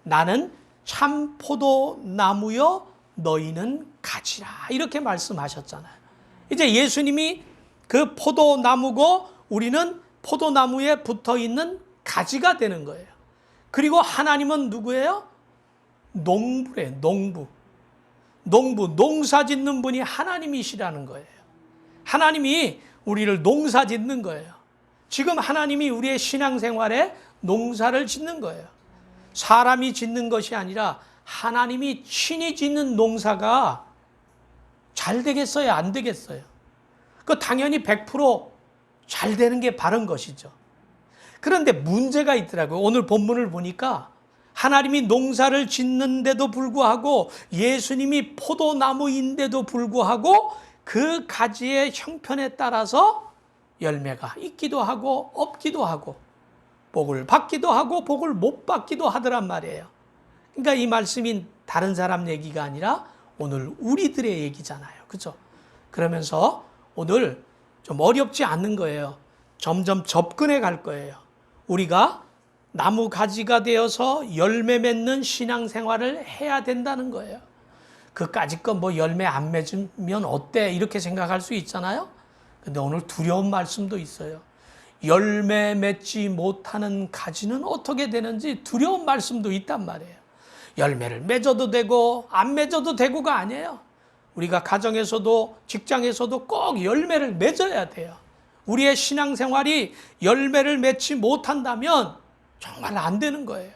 나는 참 포도나무여 너희는 가지라. 이렇게 말씀하셨잖아요. 이제 예수님이 그 포도나무고 우리는 포도나무에 붙어 있는 가지가 되는 거예요. 그리고 하나님은 누구예요? 농부래, 농부. 농사 짓는 분이 하나님이시라는 거예요. 하나님이 우리를 농사 짓는 거예요. 지금 하나님이 우리의 신앙생활에 농사를 짓는 거예요. 사람이 짓는 것이 아니라 하나님이 친히 짓는 농사가 잘 되겠어요? 안 되겠어요? 그 당연히 100% 잘 되는 게 바른 것이죠. 그런데 문제가 있더라고요. 오늘 본문을 보니까 하나님이 농사를 짓는데도 불구하고 예수님이 포도나무인데도 불구하고 그 가지의 형편에 따라서 열매가 있기도 하고 없기도 하고 복을 받기도 하고 복을 못 받기도 하더란 말이에요. 그러니까 이 말씀이 다른 사람 얘기가 아니라 오늘 우리들의 얘기잖아요. 그렇죠? 그러면서 오늘 좀 어렵지 않는 거예요. 점점 접근해 갈 거예요. 우리가 나무 가지가 되어서 열매 맺는 신앙생활을 해야 된다는 거예요. 그까짓 거 열매 안 맺으면 어때? 이렇게 생각할 수 있잖아요. 근데 오늘 두려운 말씀도 있어요. 열매 맺지 못하는 가지는 어떻게 되는지 두려운 말씀도 있단 말이에요. 열매를 맺어도 되고 안 맺어도 되고가 아니에요. 우리가 가정에서도 직장에서도 꼭 열매를 맺어야 돼요. 우리의 신앙생활이 열매를 맺지 못한다면 정말 안 되는 거예요.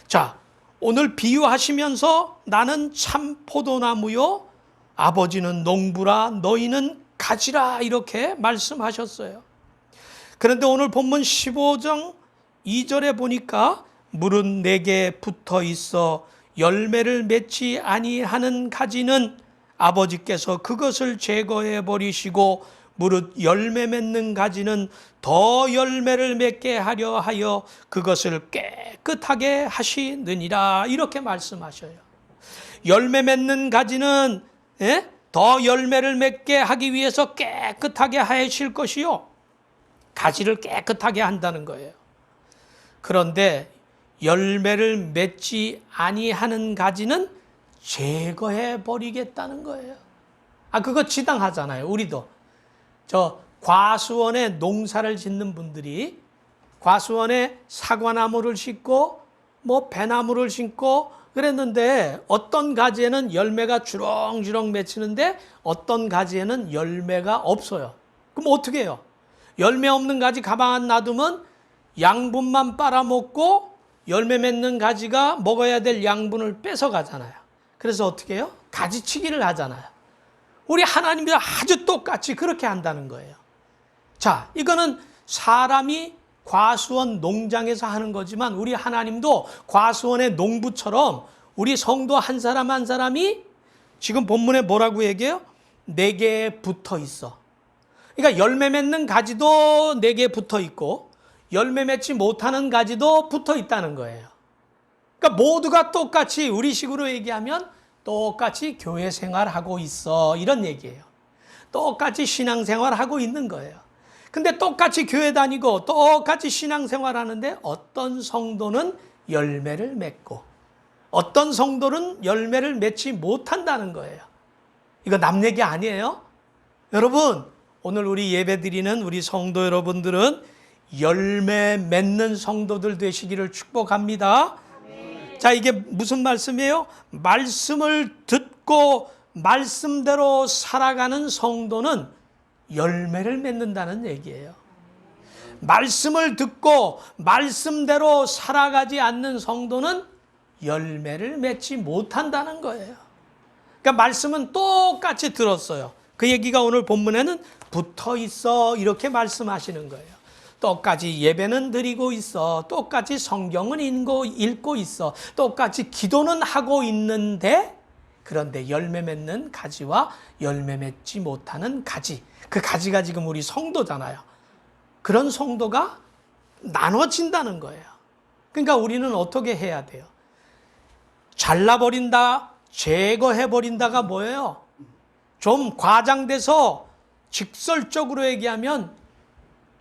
자, 오늘 비유하시면서 나는 참 포도나무요 아버지는 농부라 너희는 가지라 이렇게 말씀하셨어요. 그런데 오늘 본문 15장 2절에 보니까 물은 내게 붙어 있어 열매를 맺지 아니하는 가지는 아버지께서 그것을 제거해 버리시고 무릇 열매 맺는 가지는 더 열매를 맺게 하려 하여 그것을 깨끗하게 하시느니라 이렇게 말씀하셔요. 열매 맺는 가지는 더 열매를 맺게 하기 위해서 깨끗하게 하실 것이요. 가지를 깨끗하게 한다는 거예요. 그런데 열매를 맺지 아니하는 가지는 제거해 버리겠다는 거예요. 그거 지당하잖아요. 우리도 저 과수원에 농사를 짓는 분들이 과수원에 사과나무를 심고 배나무를 심고 그랬는데 어떤 가지에는 열매가 주렁주렁 맺히는데 어떤 가지에는 열매가 없어요. 그럼 어떻게 해요? 열매 없는 가지 가만 놔두면 양분만 빨아먹고 열매 맺는 가지가 먹어야 될 양분을 뺏어가잖아요. 그래서 어떻게 해요? 가지치기를 하잖아요. 우리 하나님이 아주 똑같이 그렇게 한다는 거예요. 자, 이거는 사람이 과수원 농장에서 하는 거지만 우리 하나님도 과수원의 농부처럼 우리 성도 한 사람 한 사람이 지금 본문에 뭐라고 얘기해요? 내게 붙어 있어. 그러니까 열매 맺는 가지도 내게 붙어 있고 열매 맺지 못하는 가지도 붙어 있다는 거예요. 그러니까 모두가 똑같이 우리식으로 얘기하면 똑같이 교회 생활하고 있어 이런 얘기예요. 똑같이 신앙생활하고 있는 거예요. 근데 똑같이 교회 다니고 똑같이 신앙생활하는데 어떤 성도는 열매를 맺고 어떤 성도는 열매를 맺지 못한다는 거예요. 이거 남 얘기 아니에요. 여러분 오늘 우리 예배드리는 우리 성도 여러분들은 열매 맺는 성도들 되시기를 축복합니다. 자, 이게 무슨 말씀이에요? 말씀을 듣고 말씀대로 살아가는 성도는 열매를 맺는다는 얘기예요. 말씀을 듣고 말씀대로 살아가지 않는 성도는 열매를 맺지 못한다는 거예요. 그러니까 말씀은 똑같이 들었어요. 그 얘기가 오늘 본문에는 붙어 있어 이렇게 말씀하시는 거예요. 똑같이 예배는 드리고 있어. 똑같이 성경은 읽고 있어. 똑같이 기도는 하고 있는데 그런데 열매 맺는 가지와 열매 맺지 못하는 가지. 그 가지가 지금 우리 성도잖아요. 그런 성도가 나눠진다는 거예요. 그러니까 우리는 어떻게 해야 돼요? 잘라버린다, 제거해버린다가 뭐예요? 좀 과장돼서 직설적으로 얘기하면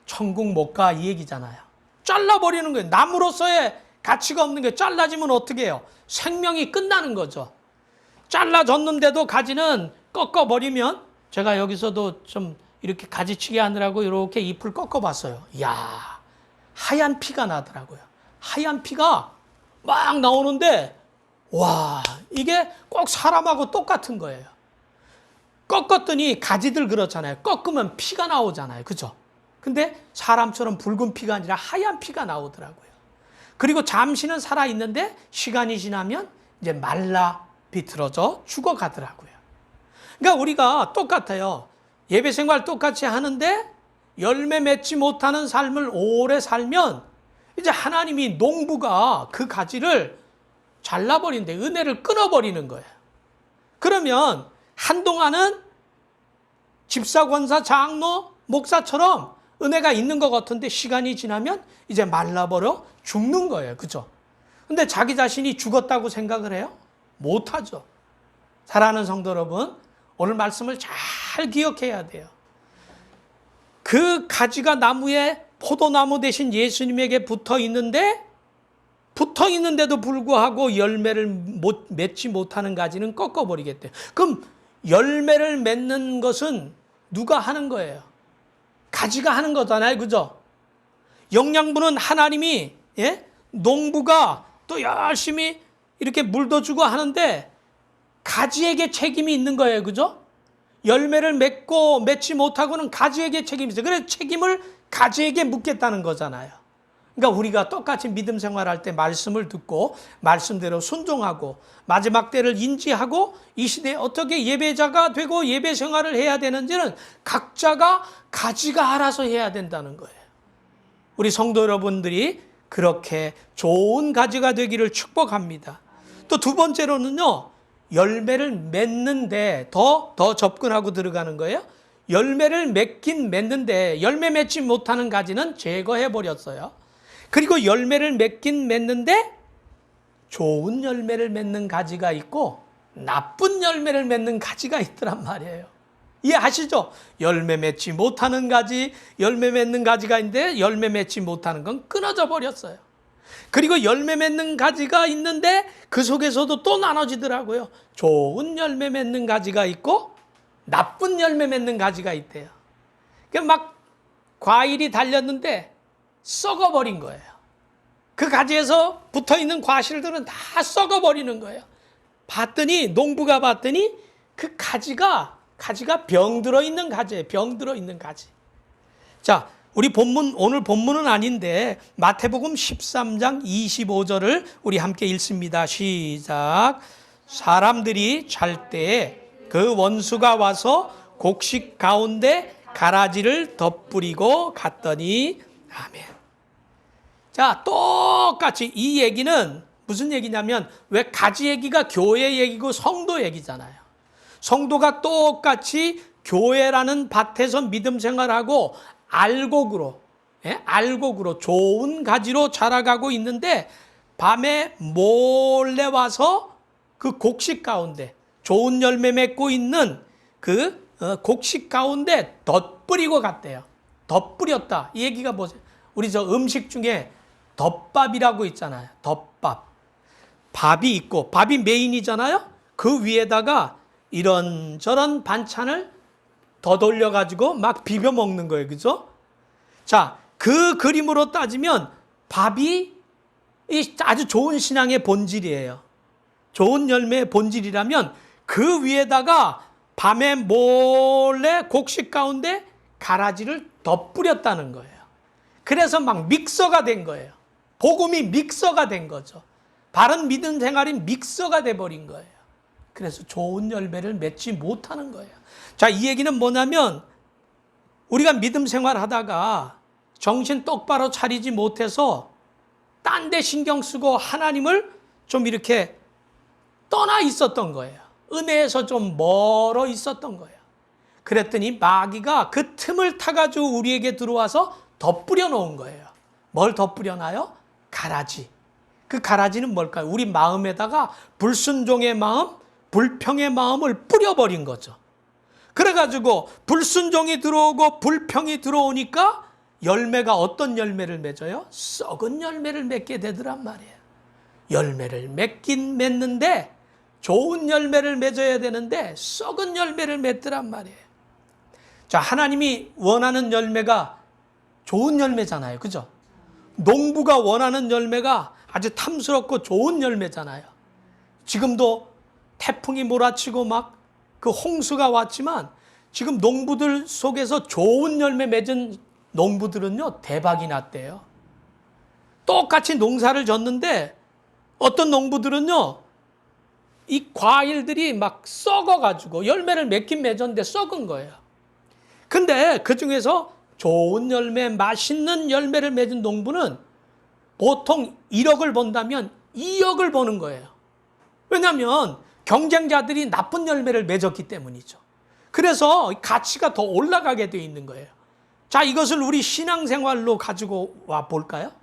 천국 못 가 이 얘기잖아요. 잘라버리는 거예요. 나무로서의 가치가 없는 게 잘라지면 어떻게 해요? 생명이 끝나는 거죠. 잘라졌는데도 가지는 꺾어버리면, 제가 여기서도 좀 이렇게 가지치기 하느라고 이렇게 잎을 꺾어봤어요. 이야, 하얀 피가 나더라고요. 하얀 피가 막 나오는데, 와, 이게 꼭 사람하고 똑같은 거예요. 꺾었더니 가지들 그렇잖아요. 꺾으면 피가 나오잖아요. 그죠? 근데 사람처럼 붉은 피가 아니라 하얀 피가 나오더라고요. 그리고 잠시는 살아있는데 시간이 지나면 이제 말라 비틀어져 죽어가더라고요. 그러니까 우리가 똑같아요. 예배 생활 똑같이 하는데 열매 맺지 못하는 삶을 오래 살면 이제 하나님이 농부가 그 가지를 잘라버린대. 은혜를 끊어버리는 거예요. 그러면 한동안은 집사, 권사, 장로, 목사처럼 은혜가 있는 것 같은데 시간이 지나면 이제 말라버려 죽는 거예요. 그죠? 근데 자기 자신이 죽었다고 생각을 해요? 못하죠. 사랑하는 성도 여러분, 오늘 말씀을 잘 기억해야 돼요. 그 가지가 나무에 포도나무 대신 예수님에게 붙어 있는데도 불구하고 열매를 맺지 못하는 가지는 꺾어버리겠대요. 그럼 열매를 맺는 것은 누가 하는 거예요? 가지가 하는 거잖아요. 그죠? 영양분은 하나님이, 농부가 또 열심히 이렇게 물도 주고 하는데 가지에게 책임이 있는 거예요. 그죠? 열매를 맺지 못하고는 가지에게 책임이 있어요. 그래서 책임을 가지에게 묻겠다는 거잖아요. 그러니까 우리가 똑같이 믿음 생활할 때 말씀을 듣고 말씀대로 순종하고 마지막 때를 인지하고 이 시대에 어떻게 예배자가 되고 예배 생활을 해야 되는지는 각자가 가지가 알아서 해야 된다는 거예요. 우리 성도 여러분들이 그렇게 좋은 가지가 되기를 축복합니다. 또 두 번째로는요, 열매를 맺는데 더 접근하고 들어가는 거예요. 열매를 맺긴 맺는데 열매 맺지 못하는 가지는 제거해 버렸어요. 그리고 열매를 맺긴 맺는데 좋은 열매를 맺는 가지가 있고 나쁜 열매를 맺는 가지가 있더란 말이에요. 이해하시죠? 열매 맺지 못하는 가지, 열매 맺는 가지가 있는데 열매 맺지 못하는 건 끊어져 버렸어요. 그리고 열매 맺는 가지가 있는데 그 속에서도 또 나눠지더라고요. 좋은 열매 맺는 가지가 있고 나쁜 열매 맺는 가지가 있대요. 그러니까 막 과일이 달렸는데 썩어버린 거예요. 그 가지에서 붙어있는 과실들은 다 썩어버리는 거예요. 농부가 봤더니 그 가지가 병 들어있는 가지예요. 병 들어있는 가지. 자, 우리 오늘 본문은 아닌데 마태복음 13장 25절을 우리 함께 읽습니다. 시작. 사람들이 잘 때 그 원수가 와서 곡식 가운데 가라지를 덧뿌리고 갔더니 아멘. 자, 똑같이 이 얘기는 무슨 얘기냐면 왜 가지 얘기가 교회 얘기고 성도 얘기잖아요. 성도가 똑같이 교회라는 밭에서 믿음 생활하고 알곡으로 좋은 가지로 자라가고 있는데 밤에 몰래 와서 그 곡식 가운데 좋은 열매 맺고 있는 그 곡식 가운데 덧뿌리고 갔대요. 덧뿌렸다. 이 얘기가 뭐죠? 우리 저 음식 중에 덮밥이라고 있잖아요. 덮밥. 밥이 있고 밥이 메인이잖아요. 그 위에다가 이런저런 반찬을 더 돌려가지고 막 비벼 먹는 거예요. 그죠? 자, 그 그림으로 따지면 밥이 아주 좋은 신앙의 본질이에요. 좋은 열매의 본질이라면 그 위에다가 밤에 몰래 곡식 가운데 가라지를 덧뿌렸다는 거예요. 그래서 막 믹서가 된 거예요. 복음이 믹서가 된 거죠. 바른 믿음 생활이 믹서가 돼버린 거예요. 그래서 좋은 열매를 맺지 못하는 거예요. 자, 이 얘기는 뭐냐면 우리가 믿음 생활하다가 정신 똑바로 차리지 못해서 딴 데 신경 쓰고 하나님을 좀 이렇게 떠나 있었던 거예요. 은혜에서 좀 멀어 있었던 거예요. 그랬더니 마귀가 그 틈을 타가지고 우리에게 들어와서 덧뿌려 놓은 거예요. 뭘 덧뿌려 놔요? 가라지. 그 가라지는 뭘까요? 우리 마음에다가 불순종의 마음, 불평의 마음을 뿌려버린 거죠. 그래가지고 불순종이 들어오고 불평이 들어오니까 열매가 어떤 열매를 맺어요? 썩은 열매를 맺게 되더란 말이에요. 열매를 맺긴 맺는데 좋은 열매를 맺어야 되는데 썩은 열매를 맺더란 말이에요. 자, 하나님이 원하는 열매가 좋은 열매잖아요. 그죠? 농부가 원하는 열매가 아주 탐스럽고 좋은 열매잖아요. 지금도 태풍이 몰아치고 막 그 홍수가 왔지만 지금 농부들 속에서 좋은 열매 맺은 농부들은요, 대박이 났대요. 똑같이 농사를 졌는데 어떤 농부들은요, 이 과일들이 막 썩어가지고 열매를 맺긴 맺었는데 썩은 거예요. 근데 그 중에서 좋은 열매, 맛있는 열매를 맺은 농부는 보통 1억을 번다면 2억을 버는 거예요. 왜냐하면 경쟁자들이 나쁜 열매를 맺었기 때문이죠. 그래서 가치가 더 올라가게 되어 있는 거예요. 자, 이것을 우리 신앙생활로 가지고 와 볼까요?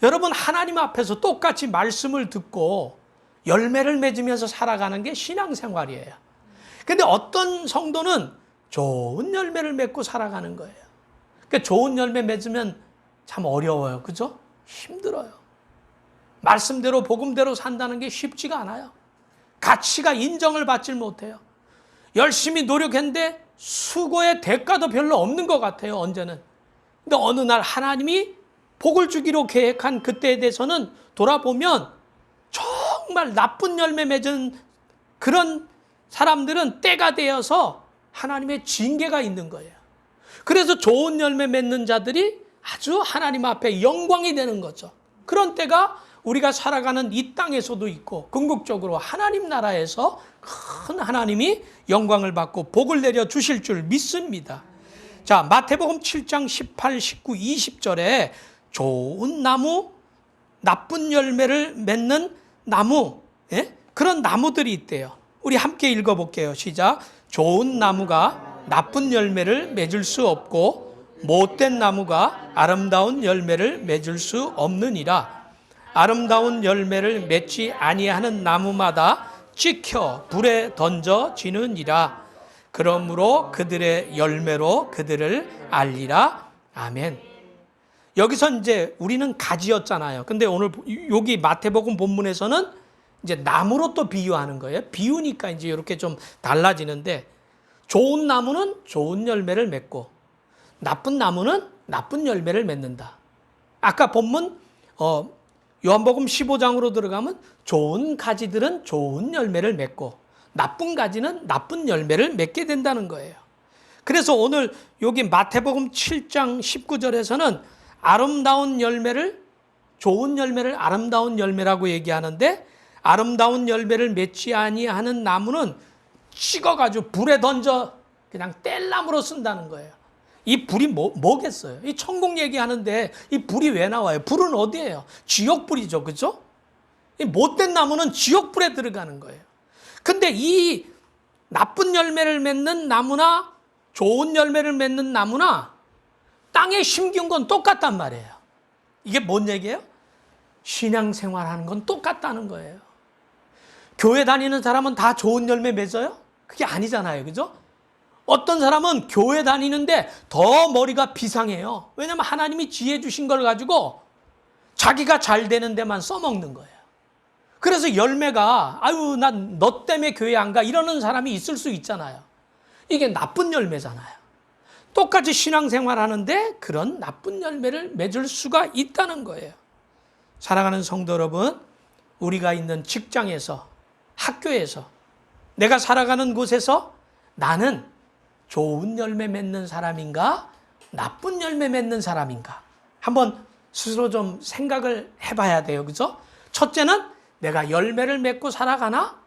여러분, 하나님 앞에서 똑같이 말씀을 듣고 열매를 맺으면서 살아가는 게 신앙생활이에요. 근데 어떤 성도는 좋은 열매를 맺고 살아가는 거예요. 그러니까 좋은 열매 맺으면 참 어려워요. 그죠? 힘들어요. 말씀대로 복음대로 산다는 게 쉽지가 않아요. 가치가 인정을 받질 못해요. 열심히 노력했는데 수고의 대가도 별로 없는 것 같아요. 언제는. 근데 어느 날 하나님이 복을 주기로 계획한 그때에 대해서는 돌아보면 정말 나쁜 열매 맺은 그런 사람들은 때가 되어서 하나님의 징계가 있는 거예요. 그래서 좋은 열매 맺는 자들이 아주 하나님 앞에 영광이 되는 거죠. 그런 때가 우리가 살아가는 이 땅에서도 있고 궁극적으로 하나님 나라에서 큰 하나님이 영광을 받고 복을 내려 주실 줄 믿습니다. 자, 마태복음 7장 18, 19, 20절에 좋은 나무, 나쁜 열매를 맺는 나무, 그런 나무들이 있대요. 우리 함께 읽어볼게요. 시작. 좋은 나무가 나쁜 열매를 맺을 수 없고 못된 나무가 아름다운 열매를 맺을 수 없느니라. 아름다운 열매를 맺지 아니하는 나무마다 찍혀 불에 던져지느니라. 그러므로 그들의 열매로 그들을 알리라. 아멘. 여기서 이제 우리는 가지였잖아요. 근데 오늘 여기 마태복음 본문에서는 이제 나무로 또 비유하는 거예요. 비유니까 이제 이렇게 좀 달라지는데, 좋은 나무는 좋은 열매를 맺고 나쁜 나무는 나쁜 열매를 맺는다. 아까 본문 요한복음 15장으로 들어가면 좋은 가지들은 좋은 열매를 맺고 나쁜 가지는 나쁜 열매를 맺게 된다는 거예요. 그래서 오늘 여기 마태복음 7장 19절에서는 아름다운 열매를, 좋은 열매를 아름다운 열매라고 얘기하는데, 아름다운 열매를 맺지 아니하는 나무는 찍어가지고 불에 던져 그냥 뗄나무로 쓴다는 거예요. 이 불이 뭐겠어요? 이 천국 얘기하는데 이 불이 왜 나와요? 불은 어디예요? 지옥불이죠. 그죠? 이 못된 나무는 지옥불에 들어가는 거예요. 근데 이 나쁜 열매를 맺는 나무나 좋은 열매를 맺는 나무나 땅에 심긴 건 똑같단 말이에요. 이게 뭔 얘기예요? 신앙생활하는 건 똑같다는 거예요. 교회 다니는 사람은 다 좋은 열매 맺어요? 그게 아니잖아요. 그죠? 어떤 사람은 교회 다니는데 더 머리가 비상해요. 왜냐하면 하나님이 지혜 주신 걸 가지고 자기가 잘 되는 데만 써먹는 거예요. 그래서 열매가 아유 난 너 때문에 교회 안 가 이러는 사람이 있을 수 있잖아요. 이게 나쁜 열매잖아요. 똑같이 신앙생활 하는데 그런 나쁜 열매를 맺을 수가 있다는 거예요. 사랑하는 성도 여러분, 우리가 있는 직장에서, 학교에서, 내가 살아가는 곳에서 나는 좋은 열매 맺는 사람인가? 나쁜 열매 맺는 사람인가? 한번 스스로 좀 생각을 해봐야 돼요. 그죠? 첫째는 내가 열매를 맺고 살아가나?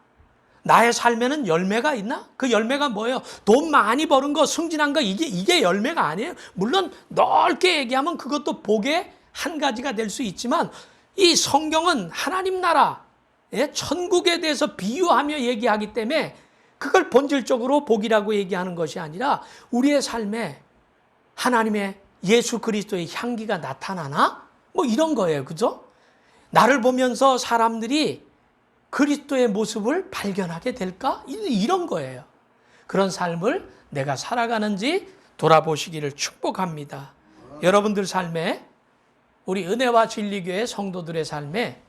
나의 삶에는 열매가 있나? 그 열매가 뭐예요? 돈 많이 버는 거, 승진한 거, 이게 열매가 아니에요. 물론 넓게 얘기하면 그것도 복의 한 가지가 될 수 있지만, 이 성경은 하나님 나라, 천국에 대해서 비유하며 얘기하기 때문에 그걸 본질적으로 복이라고 얘기하는 것이 아니라 우리의 삶에 하나님의 예수 그리스도의 향기가 나타나나? 뭐 이런 거예요. 그죠? 나를 보면서 사람들이 그리스도의 모습을 발견하게 될까? 이런 거예요. 그런 삶을 내가 살아가는지 돌아보시기를 축복합니다. 여러분들 삶에, 우리 은혜와 진리교회 성도들의 삶에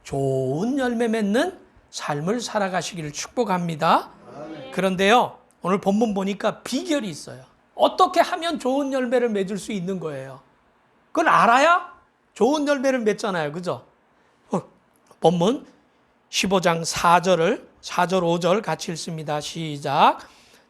좋은 열매 맺는 삶을 살아가시기를 축복합니다. 그런데요, 오늘 본문 보니까 비결이 있어요. 어떻게 하면 좋은 열매를 맺을 수 있는 거예요? 그걸 알아야 좋은 열매를 맺잖아요. 그죠? 본문 15장 4절 5절 같이 읽습니다. 시작.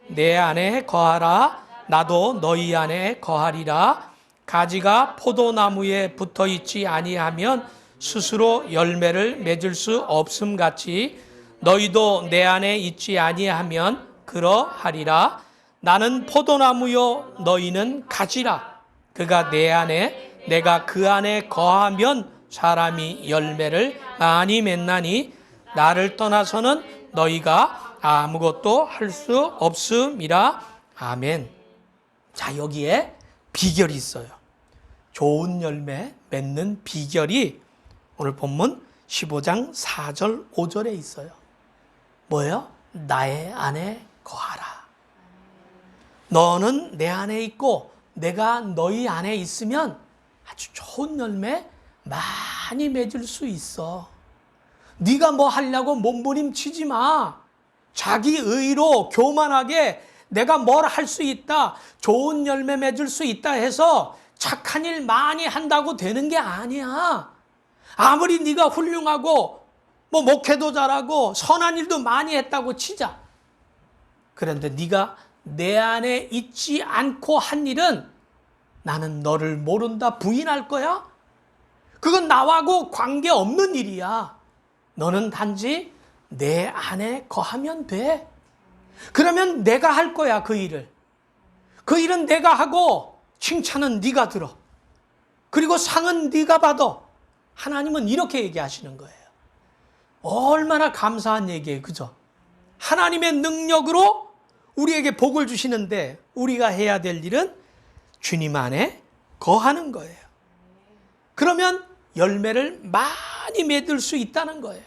내 안에 거하라. 나도 너희 안에 거하리라. 가지가 포도나무에 붙어 있지 아니하면 스스로 열매를 맺을 수 없음 같이 너희도 내 안에 있지 아니하면 그러하리라. 나는 포도나무요 너희는 가지라. 그가 내 안에 내가 그 안에 거하면 사람이 열매를 많이 맺나니 나를 떠나서는 너희가 아무것도 할 수 없음이라. 아멘. 자, 여기에 비결이 있어요. 좋은 열매 맺는 비결이 오늘 본문 15장 4절 5절에 있어요. 뭐예요? 나의 안에 거하라. 너는 내 안에 있고 내가 너희 안에 있으면 아주 좋은 열매 많이 맺을 수 있어. 네가 뭐 하려고 몸부림치지 마. 자기 의로 교만하게 내가 뭘 할 수 있다, 좋은 열매 맺을 수 있다 해서 착한 일 많이 한다고 되는 게 아니야. 아무리 네가 훌륭하고 뭐 목회도 잘하고 선한 일도 많이 했다고 치자. 그런데 네가 내 안에 있지 않고 한 일은 나는 너를 모른다 부인할 거야? 그건 나하고 관계없는 일이야. 너는 단지 내 안에 거하면 돼. 그러면 내가 할 거야, 그 일을. 그 일은 내가 하고 칭찬은 네가 들어. 그리고 상은 네가 받아. 하나님은 이렇게 얘기하시는 거예요. 얼마나 감사한 얘기예요. 그죠? 하나님의 능력으로 우리에게 복을 주시는데 우리가 해야 될 일은 주님 안에 거하는 거예요. 그러면 열매를 많이 맺을 수 있다는 거예요.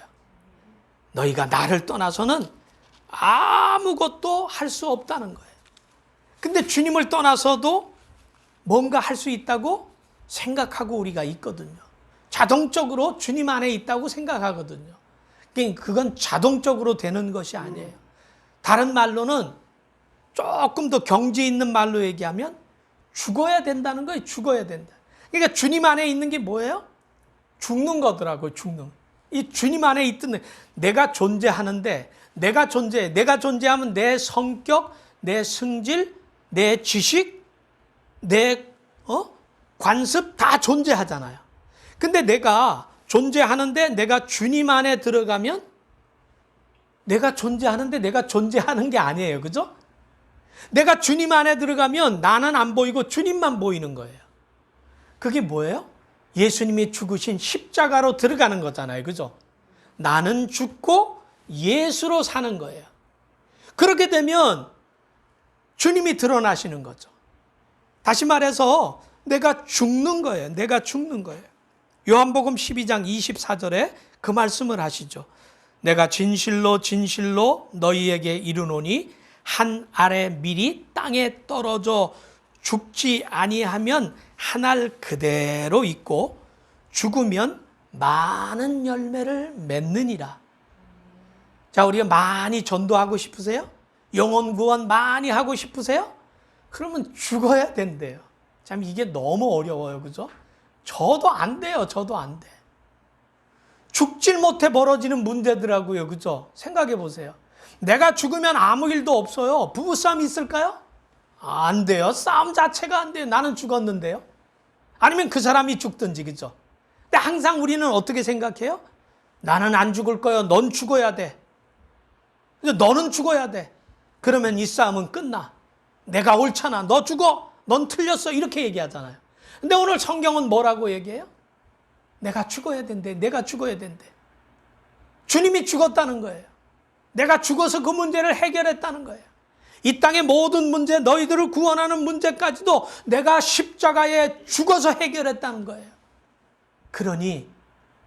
너희가 나를 떠나서는 아무것도 할 수 없다는 거예요. 근데 주님을 떠나서도 뭔가 할 수 있다고 생각하고 우리가 있거든요. 자동적으로 주님 안에 있다고 생각하거든요. 그건 자동적으로 되는 것이 아니에요. 다른 말로는 조금 더 경지 있는 말로 얘기하면 죽어야 된다는 거예요. 죽어야 된다. 그러니까 주님 안에 있는 게 뭐예요? 죽는 거더라고요. 죽는. 이 주님 안에 있던 내가 존재하는데 내가 존재하면 내 성격, 내 성질, 내 지식, 내 관습 다 존재하잖아요. 근데 내가 존재하는데 내가 주님 안에 들어가면 내가 존재하는데 내가 존재하는 게 아니에요. 그죠? 내가 주님 안에 들어가면 나는 안 보이고 주님만 보이는 거예요. 그게 뭐예요? 예수님이 죽으신 십자가로 들어가는 거잖아요. 그죠? 나는 죽고 예수로 사는 거예요. 그렇게 되면 주님이 드러나시는 거죠. 다시 말해서 내가 죽는 거예요. 내가 죽는 거예요. 요한복음 12장 24절에 그 말씀을 하시죠. 내가 진실로 진실로 너희에게 이르노니 한 알의 밀이 땅에 떨어져 죽지 아니하면 한 알 그대로 있고 죽으면 많은 열매를 맺느니라. 자, 우리가 많이 전도하고 싶으세요? 영혼 구원 많이 하고 싶으세요? 그러면 죽어야 된대요. 참 이게 너무 어려워요. 그죠? 저도 안 돼요. 저도 안 돼. 죽질 못해 벌어지는 문제더라고요. 그죠? 생각해 보세요. 내가 죽으면 아무 일도 없어요. 부부싸움 있을까요? 안 돼요. 싸움 자체가 안 돼요. 나는 죽었는데요. 아니면 그 사람이 죽든지. 그죠? 근데 항상 우리는 어떻게 생각해요? 나는 안 죽을 거야. 넌 죽어야 돼. 너는 죽어야 돼. 그러면 이 싸움은 끝나. 내가 옳잖아. 너 죽어. 넌 틀렸어. 이렇게 얘기하잖아요. 근데 오늘 성경은 뭐라고 얘기해요? 내가 죽어야 된대. 내가 죽어야 된대. 주님이 죽었다는 거예요. 내가 죽어서 그 문제를 해결했다는 거예요. 이 땅의 모든 문제, 너희들을 구원하는 문제까지도 내가 십자가에 죽어서 해결했다는 거예요. 그러니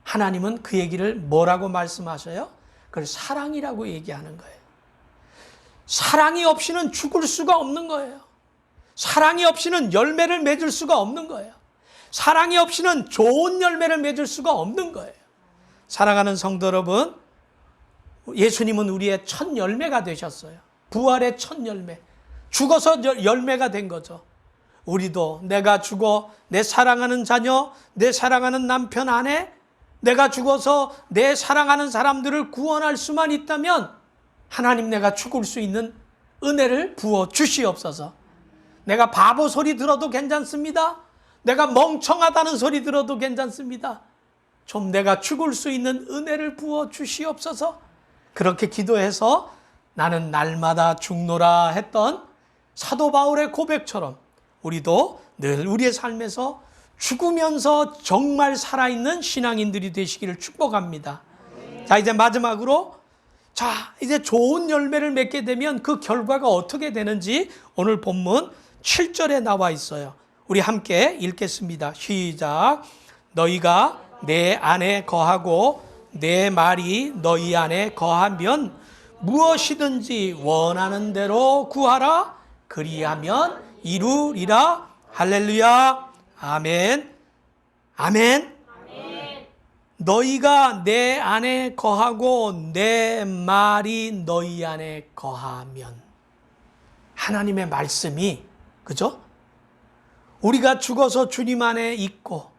하나님은 그 얘기를 뭐라고 말씀하셔요? 그걸 사랑이라고 얘기하는 거예요. 사랑이 없이는 죽을 수가 없는 거예요. 사랑이 없이는 열매를 맺을 수가 없는 거예요. 사랑이 없이는 좋은 열매를 맺을 수가 없는 거예요. 사랑하는 성도 여러분, 예수님은 우리의 첫 열매가 되셨어요. 부활의 첫 열매. 죽어서 열매가 된 거죠. 우리도 내가 죽어 내 사랑하는 자녀, 내 사랑하는 남편, 아내, 내가 죽어서 내 사랑하는 사람들을 구원할 수만 있다면 하나님, 내가 죽을 수 있는 은혜를 부어 주시옵소서. 내가 바보 소리 들어도 괜찮습니다. 내가 멍청하다는 소리 들어도 괜찮습니다. 좀 내가 죽을 수 있는 은혜를 부어 주시옵소서. 그렇게 기도해서 나는 날마다 죽노라 했던 사도 바울의 고백처럼 우리도 늘 우리의 삶에서 죽으면서 정말 살아있는 신앙인들이 되시기를 축복합니다. 자, 이제 마지막으로, 이제 좋은 열매를 맺게 되면 그 결과가 어떻게 되는지 오늘 본문 7절에 나와 있어요. 우리 함께 읽겠습니다. 시작. 너희가 내 안에 거하고 내 말이 너희 안에 거하면 무엇이든지 원하는 대로 구하라. 그리하면 이루리라. 할렐루야. 아멘. 아멘. 너희가 내 안에 거하고 내 말이 너희 안에 거하면, 하나님의 말씀이, 그죠? 우리가 죽어서 주님 안에 있고,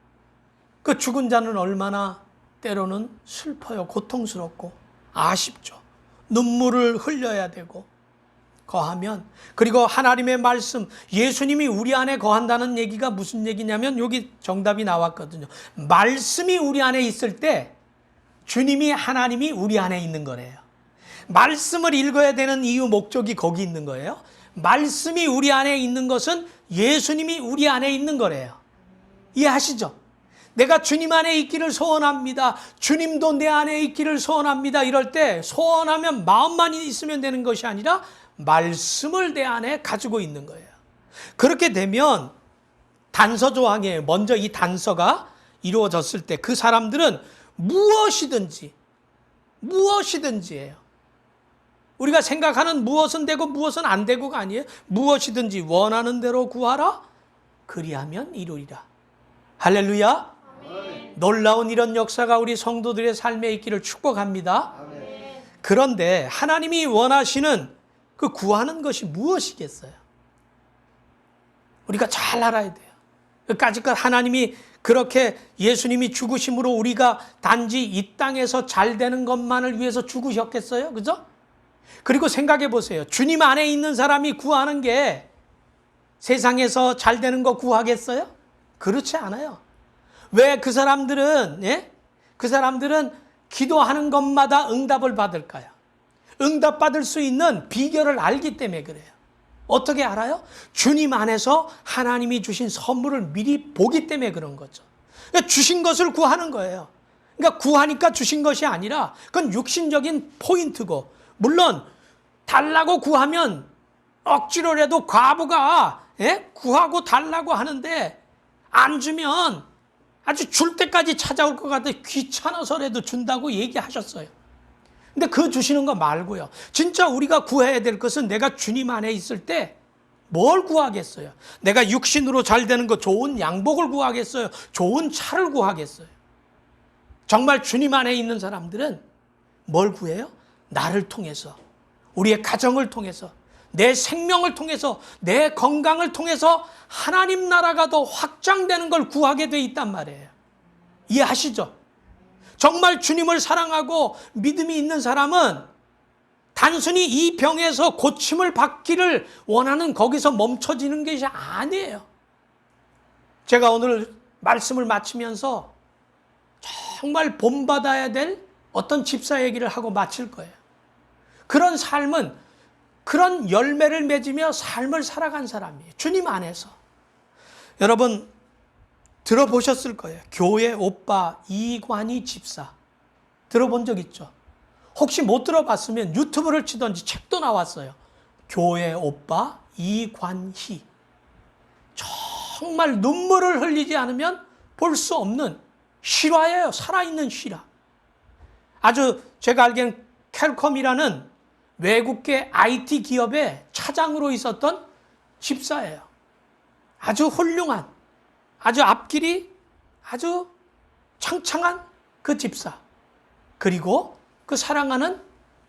그 죽은 자는 얼마나 때로는 슬퍼요. 고통스럽고 아쉽죠. 눈물을 흘려야 되고 거하면, 그리고 하나님의 말씀, 예수님이 우리 안에 거한다는 얘기가 무슨 얘기냐면 여기 정답이 나왔거든요. 말씀이 우리 안에 있을 때 주님이, 하나님이 우리 안에 있는 거래요. 말씀을 읽어야 되는 이유, 목적이 거기 있는 거예요. 말씀이 우리 안에 있는 것은 예수님이 우리 안에 있는 거래요. 이해하시죠? 내가 주님 안에 있기를 소원합니다. 주님도 내 안에 있기를 소원합니다. 이럴 때 소원하면 마음만 있으면 되는 것이 아니라 말씀을 내 안에 가지고 있는 거예요. 그렇게 되면 단서 조항에 먼저 이 단서가 이루어졌을 때 그 사람들은 무엇이든지예요. 우리가 생각하는 무엇은 되고 무엇은 안 되고가 아니에요. 무엇이든지 원하는 대로 구하라. 그리하면 이루리라. 할렐루야. 아멘. 놀라운 이런 역사가 우리 성도들의 삶에 있기를 축복합니다. 아멘. 그런데 하나님이 원하시는 그 구하는 것이 무엇이겠어요? 우리가 잘 알아야 돼요. 까짓것 하나님이 그렇게 예수님이 죽으심으로 우리가 단지 이 땅에서 잘 되는 것만을 위해서 죽으셨겠어요? 그죠? 그리고 생각해 보세요. 주님 안에 있는 사람이 구하는 게 세상에서 잘 되는 거 구하겠어요? 그렇지 않아요. 왜 그 사람들은 기도하는 것마다 응답을 받을까요? 응답받을 수 있는 비결을 알기 때문에 그래요. 어떻게 알아요? 주님 안에서 하나님이 주신 선물을 미리 보기 때문에 그런 거죠. 그러니까 주신 것을 구하는 거예요. 그러니까 구하니까 주신 것이 아니라 그건 육신적인 포인트고, 물론 달라고 구하면 억지로라도 과부가 구하고 달라고 하는데 안 주면 아주 줄 때까지 찾아올 것 같아 귀찮아서라도 준다고 얘기하셨어요. 근데 그 주시는 거 말고요. 진짜 우리가 구해야 될 것은 내가 주님 안에 있을 때 뭘 구하겠어요? 내가 육신으로 잘 되는 거, 좋은 양복을 구하겠어요? 좋은 차를 구하겠어요? 정말 주님 안에 있는 사람들은 뭘 구해요? 나를 통해서, 우리의 가정을 통해서, 내 생명을 통해서, 내 건강을 통해서 하나님 나라가 더 확장되는 걸 구하게 돼 있단 말이에요. 이해하시죠? 정말 주님을 사랑하고 믿음이 있는 사람은 단순히 이 병에서 고침을 받기를 원하는 거기서 멈춰지는 것이 아니에요. 제가 오늘 말씀을 마치면서 정말 본받아야 될 어떤 집사 얘기를 하고 마칠 거예요. 그런 삶은, 그런 열매를 맺으며 삶을 살아간 사람이에요. 주님 안에서. 여러분 들어보셨을 거예요. 교회 오빠 이관희 집사. 들어본 적 있죠? 혹시 못 들어봤으면 유튜브를 치든지 책도 나왔어요. 교회 오빠 이관희. 정말 눈물을 흘리지 않으면 볼 수 없는 실화예요. 살아있는 실화. 아주 제가 알기엔 캘컴이라는 외국계 IT 기업의 차장으로 있었던 집사예요. 아주 훌륭한, 아주 앞길이 아주 창창한 그 집사. 그리고 그 사랑하는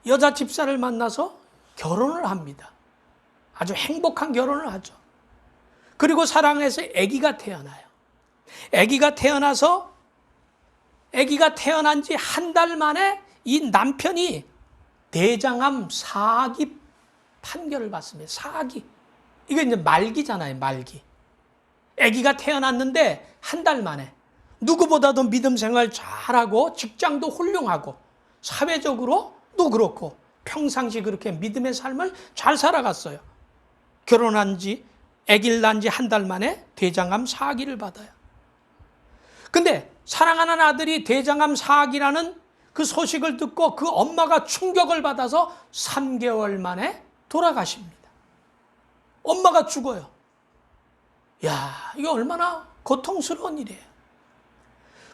여자 집사를 만나서 결혼을 합니다. 아주 행복한 결혼을 하죠. 그리고 사랑해서 아기가 태어나요. 아기가 태어나서 아기가 태어난 지 한 달 만에 이 남편이 대장암 4기 판결을 받습니다. 4기. 이게 이제 말기잖아요, 말기. 아기가 태어났는데 한 달 만에 누구보다도 믿음 생활 잘하고 직장도 훌륭하고 사회적으로도 그렇고 평상시 그렇게 믿음의 삶을 잘 살아갔어요. 결혼한 지 아기를 낳은 지 한 달 만에 대장암 4기를 받아요. 근데 사랑하는 아들이 대장암 4기라는 그 소식을 듣고 그 엄마가 충격을 받아서 3개월 만에 돌아가십니다. 엄마가 죽어요. 야, 이거 얼마나 고통스러운 일이에요.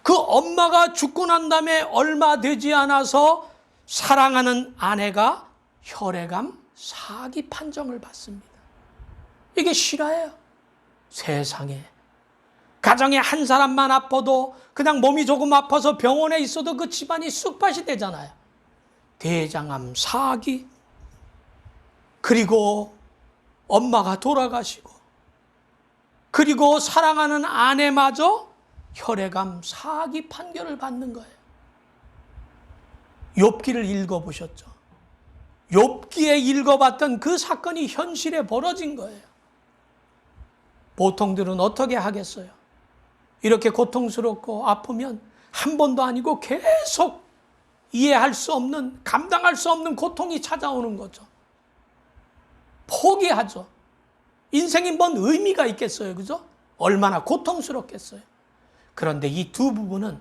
그 엄마가 죽고 난 다음에 얼마 되지 않아서 사랑하는 아내가 혈액암 4기 판정을 받습니다. 이게 실화예요. 세상에. 가정에 한 사람만 아파도 그냥 몸이 조금 아파서 병원에 있어도 그 집안이 쑥밭이 되잖아요. 대장암 4기. 그리고 엄마가 돌아가시고 그리고 사랑하는 아내마저 혈액암 4기 판결을 받는 거예요. 욥기를 읽어보셨죠? 욥기에 읽어봤던 그 사건이 현실에 벌어진 거예요. 보통들은 어떻게 하겠어요? 이렇게 고통스럽고 아프면 한 번도 아니고 계속 이해할 수 없는, 감당할 수 없는 고통이 찾아오는 거죠. 포기하죠. 인생이 뭔 의미가 있겠어요, 그죠? 얼마나 고통스럽겠어요. 그런데 이 두 부분은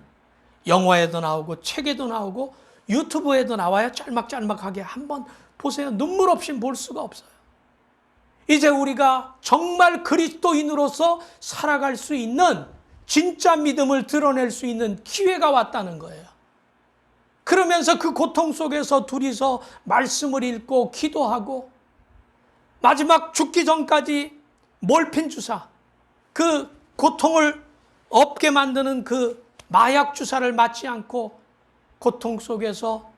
영화에도 나오고 책에도 나오고 유튜브에도 나와요. 짤막짤막하게 한번 보세요. 눈물 없이 볼 수가 없어요. 이제 우리가 정말 그리스도인으로서 살아갈 수 있는 진짜 믿음을 드러낼 수 있는 기회가 왔다는 거예요. 그러면서 그 고통 속에서 둘이서 말씀을 읽고 기도하고 마지막 죽기 전까지 몰핀 주사, 그 고통을 없게 만드는 그 마약 주사를 맞지 않고 고통 속에서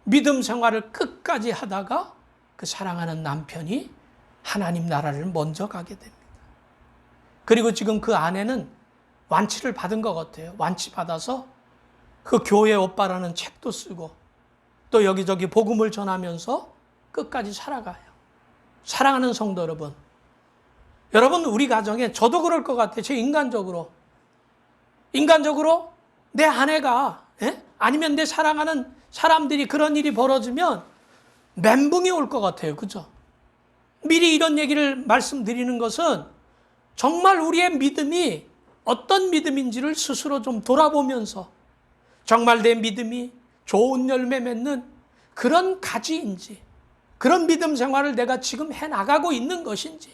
믿음 생활을 끝까지 하다가 그 사랑하는 남편이 하나님 나라를 먼저 가게 됩니다. 그리고 지금 그 아내는 완치를 받은 것 같아요. 완치 받아서 그 교회 오빠라는 책도 쓰고 또 여기저기 복음을 전하면서 끝까지 살아가요. 사랑하는 성도 여러분, 여러분 우리 가정에 저도 그럴 것 같아요. 제 인간적으로 내 아내가 아니면 내 사랑하는 사람들이 그런 일이 벌어지면 멘붕이 올 것 같아요. 그죠? 미리 이런 얘기를 말씀드리는 것은 정말 우리의 믿음이 어떤 믿음인지를 스스로 좀 돌아보면서 정말 내 믿음이 좋은 열매 맺는 그런 가지인지, 그런 믿음 생활을 내가 지금 해나가고 있는 것인지,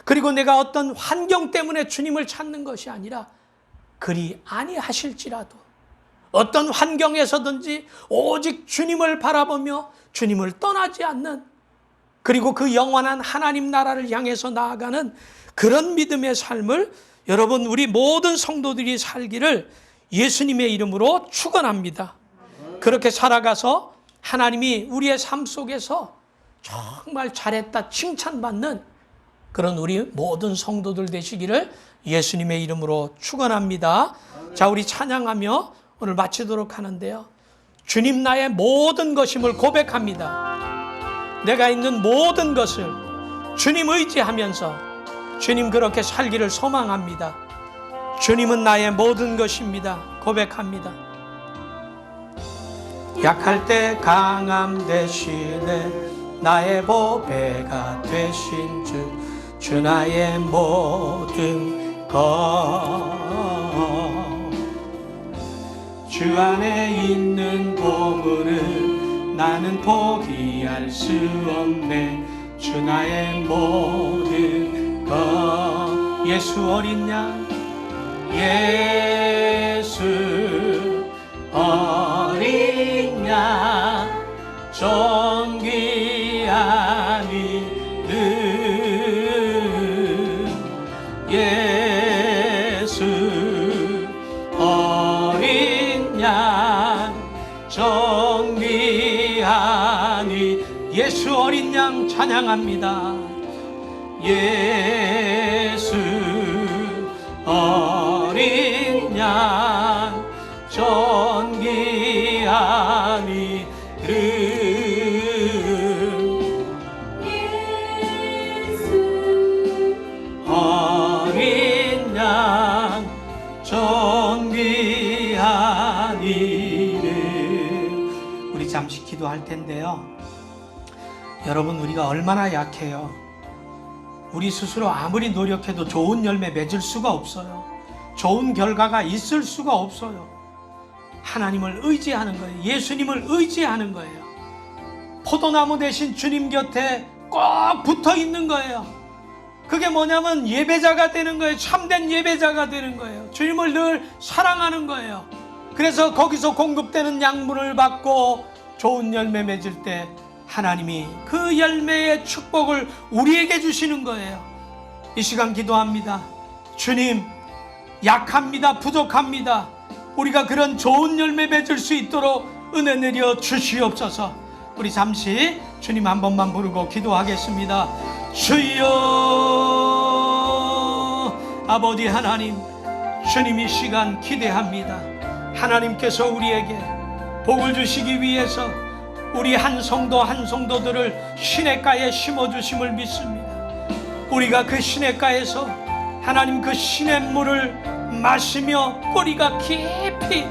그리고 내가 어떤 환경 때문에 주님을 찾는 것이 아니라 그리 아니하실지라도 어떤 환경에서든지 오직 주님을 바라보며 주님을 떠나지 않는, 그리고 그 영원한 하나님 나라를 향해서 나아가는 그런 믿음의 삶을 여러분 우리 모든 성도들이 살기를 예수님의 이름으로 축원합니다. 그렇게 살아가서 하나님이 우리의 삶 속에서 정말 잘했다 칭찬받는 그런 우리 모든 성도들 되시기를 예수님의 이름으로 축원합니다. 자, 우리 찬양하며 오늘 마치도록 하는데요. 주님 나의 모든 것임을 고백합니다. 내가 있는 모든 것을 주님 의지하면서 주님 그렇게 살기를 소망합니다. 주님은 나의 모든 것입니다. 고백합니다. 약할 때 강함 대신에 나의 보배가 되신 주 나의 모든 것. 주 안에 있는 보물을 나는 포기할 수 없네. 주 나의 모든 것. 예수 어린 양, 예수 어린 양, 존귀한 이름 예수 어린 양, 예수 어린 양 찬양합니다. 예수 어린 양 존귀한 이름, 예수 어린 양 존귀한 이름. 우리 잠시 기도할 텐데요. 여러분, 우리가 얼마나 약해요. 우리 스스로 아무리 노력해도 좋은 열매 맺을 수가 없어요. 좋은 결과가 있을 수가 없어요. 하나님을 의지하는 거예요. 예수님을 의지하는 거예요. 포도나무 대신 주님 곁에 꼭 붙어 있는 거예요. 그게 뭐냐면 예배자가 되는 거예요. 참된 예배자가 되는 거예요. 주님을 늘 사랑하는 거예요. 그래서 거기서 공급되는 양분을 받고 좋은 열매 맺을 때 하나님이 그 열매의 축복을 우리에게 주시는 거예요. 이 시간 기도합니다. 주님, 약합니다. 부족합니다. 우리가 그런 좋은 열매 맺을 수 있도록 은혜 내려 주시옵소서. 우리 잠시 주님 한 번만 부르고 기도하겠습니다. 주여, 아버지 하나님, 주님 이 시간 기대합니다. 하나님께서 우리에게 복을 주시기 위해서 우리 한 성도 한 성도들을 시냇가에 심어주심을 믿습니다. 우리가 그 시냇가에서 하나님 그 시냇물을 마시며 뿌리가 깊이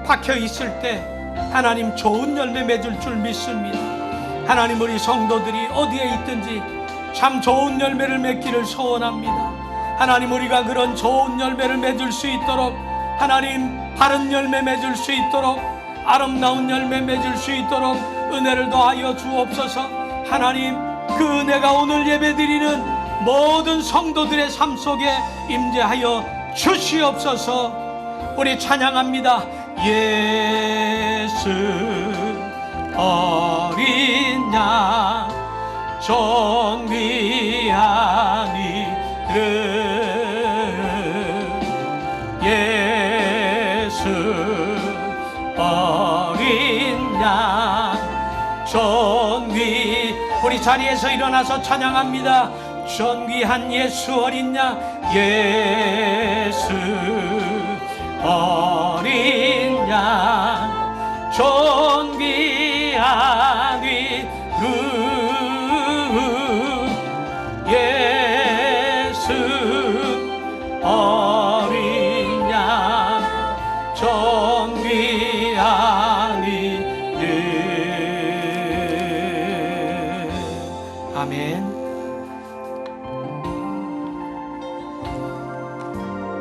박혀 있을 때 하나님 좋은 열매 맺을 줄 믿습니다. 하나님, 우리 성도들이 어디에 있든지 참 좋은 열매를 맺기를 소원합니다. 하나님, 우리가 그런 좋은 열매를 맺을 수 있도록, 하나님 바른 열매 맺을 수 있도록, 아름다운 열매 맺을 수 있도록 은혜를 더하여 주옵소서. 하나님, 그 은혜가 오늘 예배드리는 모든 성도들의 삶 속에 임재하여 주시옵소서. 우리 찬양합니다. 예수 어린 양 존귀한 이름, 예수 어린 양 존귀. 우리 자리에서 일어나서 찬양합니다. 존귀한 예수 어린 양, 예수 어린 양 존귀한 이름, 예수 어린 양 존귀한 이름. 아멘.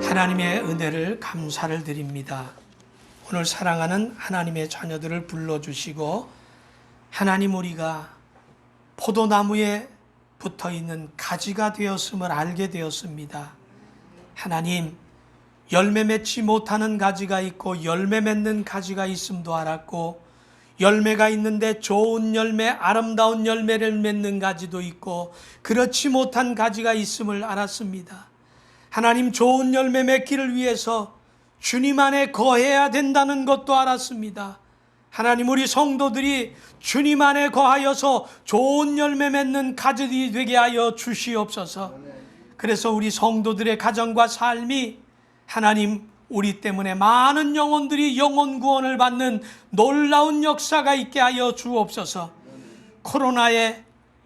하나님의 은혜를 감사를 드립니다. 오늘 사랑하는 하나님의 자녀들을 불러주시고 하나님, 우리가 포도나무에 붙어있는 가지가 되었음을 알게 되었습니다. 하나님, 열매 맺지 못하는 가지가 있고 열매 맺는 가지가 있음도 알았고, 열매가 있는데 좋은 열매, 아름다운 열매를 맺는 가지도 있고 그렇지 못한 가지가 있음을 알았습니다. 하나님, 좋은 열매 맺기를 위해서 주님 안에 거해야 된다는 것도 알았습니다. 하나님, 우리 성도들이 주님 안에 거하여서 좋은 열매 맺는 가지들이 되게 하여 주시옵소서. 그래서 우리 성도들의 가정과 삶이 하나님, 우리 때문에 많은 영혼들이 영혼 구원을 받는 놀라운 역사가 있게 하여 주옵소서. 코로나의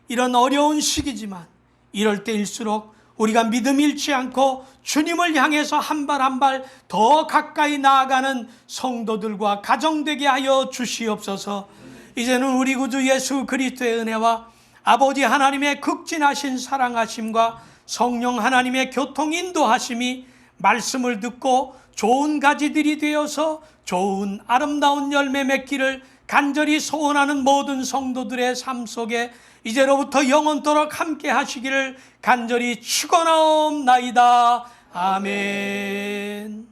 이런 어려운 시기지만 이럴 때일수록 우리가 믿음 잃지 않고 주님을 향해서 한 발 한 발 더 가까이 나아가는 성도들과 가정 되게 하여 주시옵소서. 이제는 우리 구주 예수 그리스도의 은혜와 아버지 하나님의 극진하신 사랑하심과 성령 하나님의 교통 인도하심이 말씀을 듣고 좋은 가지들이 되어서 좋은 아름다운 열매 맺기를 간절히 소원하는 모든 성도들의 삶 속에 이제로부터 영원토록 함께 하시기를 간절히 축원하옵나이다. 아멘.